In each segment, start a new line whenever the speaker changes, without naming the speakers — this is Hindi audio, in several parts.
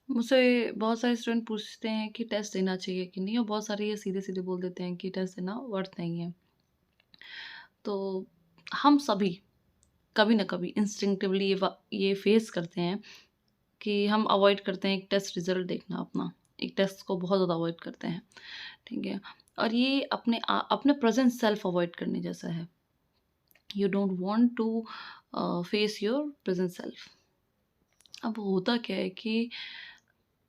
मुझसे बहुत सारे स्टूडेंट पूछते हैं कि टेस्ट देना चाहिए कि नहीं, और बहुत सारे ये सीधे-सीधे बोल देते हैं कि टेस्ट देना वर्थ नहीं है। तो हम सभी कभी न कभी इंस्टिंक्टिवली ये फेस करते हैं कि हम अवॉइड करते हैं एक टेस्ट रिज़ल्ट देखना अपना। एक टेस्ट को बहुत ज़्यादा अवॉइड करते हैं, ठीक है? और ये अपने प्रेज़ेंट सेल्फ अवॉइड करने जैसा है। You don't want to face your present self. अब होता क्या है कि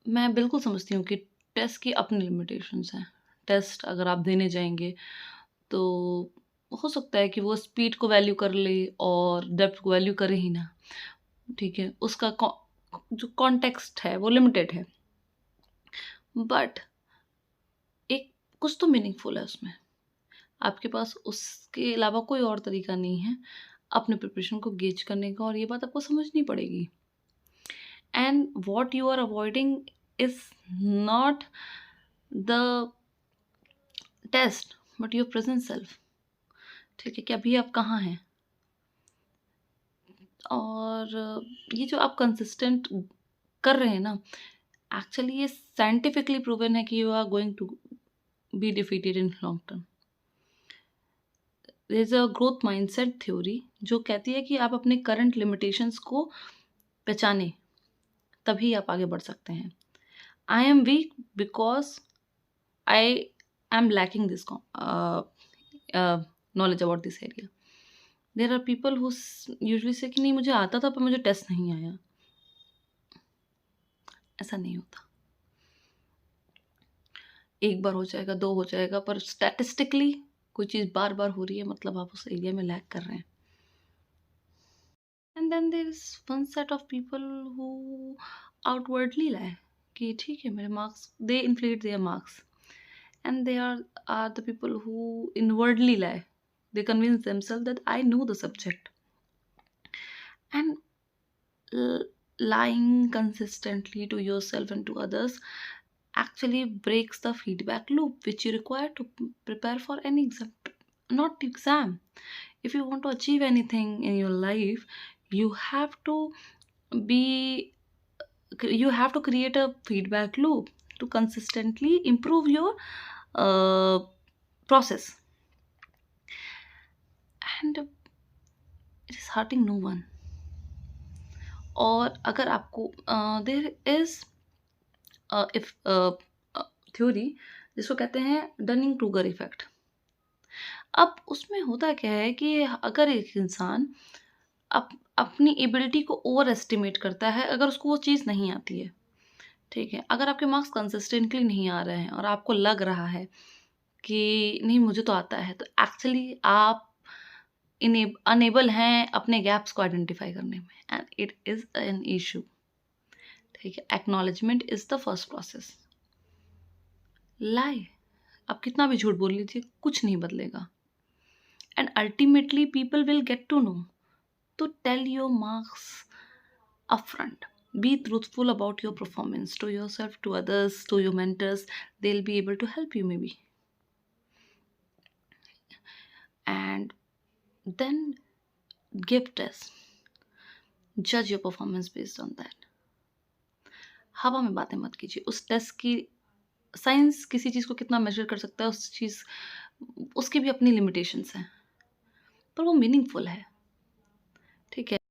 मैं बिल्कुल समझती हूँ कि टेस्ट की अपनी लिमिटेशंस हैं। टेस्ट अगर आप देने जाएँगे, तो हो सकता है कि वो स्पीड को वैल्यू कर ले और डेप्थ को वैल्यू करे ही ना, ठीक है? उसका जो कॉन्टेक्स्ट है, वो लिमिटेड है। बट एक कुछ तो मीनिंगफुल है उसमें। आपके पास उसके अलावा कोई और तरीका नहीं है अपने प्रिपरेशन को गेज करने का, और ये बात आपको समझनी पड़ेगी। And what you are avoiding is not the test but your present self, ठीक है? कि अभी आप कहाँ हैं, और ये जो आप कंसिस्टेंट कर रहे हैं ना, एक्चुअली ये साइंटिफिकली प्रूवन है कि you are going to be defeated in long term. There is a growth mindset theory जो कहती है कि आप अपने करंट लिमिटेशंस को पहचानें, तभी आप आगे बढ़ सकते हैं। I am weak because I am lacking this knowledge about this area. There are people who usually say कि नहीं मुझे आता था पर मुझे टेस्ट नहीं आया। ऐसा नहीं होता। एक बार हो जाएगा, 2 हो जाएगा, पर स्टैटिस्टिकली कोई चीज़ बार-बार हो रही है, मतलब आप उस एरिया में लैग कर रहे हैं। And then there is one set of people who outwardly lie कि ठीक है मेरे marks, they inflate their marks, and they are the people who inwardly lie. They convince themselves that I know the subject. And lying consistently to yourself and to others actually breaks the feedback loop which you require to prepare for any exam. Not exam. If you want to achieve anything in your life, you have to be you have to create a feedback loop to consistently improve your uh, process, and it is hurting no one. और अगर आपको देयर इज इफ थ्योरी जिसको कहते हैं डनिंग क्रूगर इफेक्ट। अब उसमें होता क्या है कि अगर एक इंसान अपनी एबिलिटी को ओवर एस्टिमेट करता है, अगर उसको वो चीज़ नहीं आती है, ठीक है? अगर आपके मार्क्स कंसिस्टेंटली नहीं आ रहे हैं और आपको लग रहा है कि नहीं मुझे तो आता है, तो एक्चुअली आप अनेबल हैं अपने गैप्स को आइडेंटिफाई करने में, and it is an issue, ठीक है? Acknowledgement is the first process. Lie, आप कितना भी झूठ बोल लीजिए, कुछ नहीं बदलेगा, and ultimately people will get to know. तो tell your marks upfront. Be truthful about your performance to yourself, to others, to your mentors. They'll be able to help you maybe. And then give test. Judge your performance based on that. हवा में बातें मत कीजिए। उस टेस्ट की साइंस किसी चीज़ को कितना मेजर कर सकता है, उस चीज़ उसकी भी अपनी लिमिटेशंस हैं, पर वो मीनिंगफुल है, ठीक है?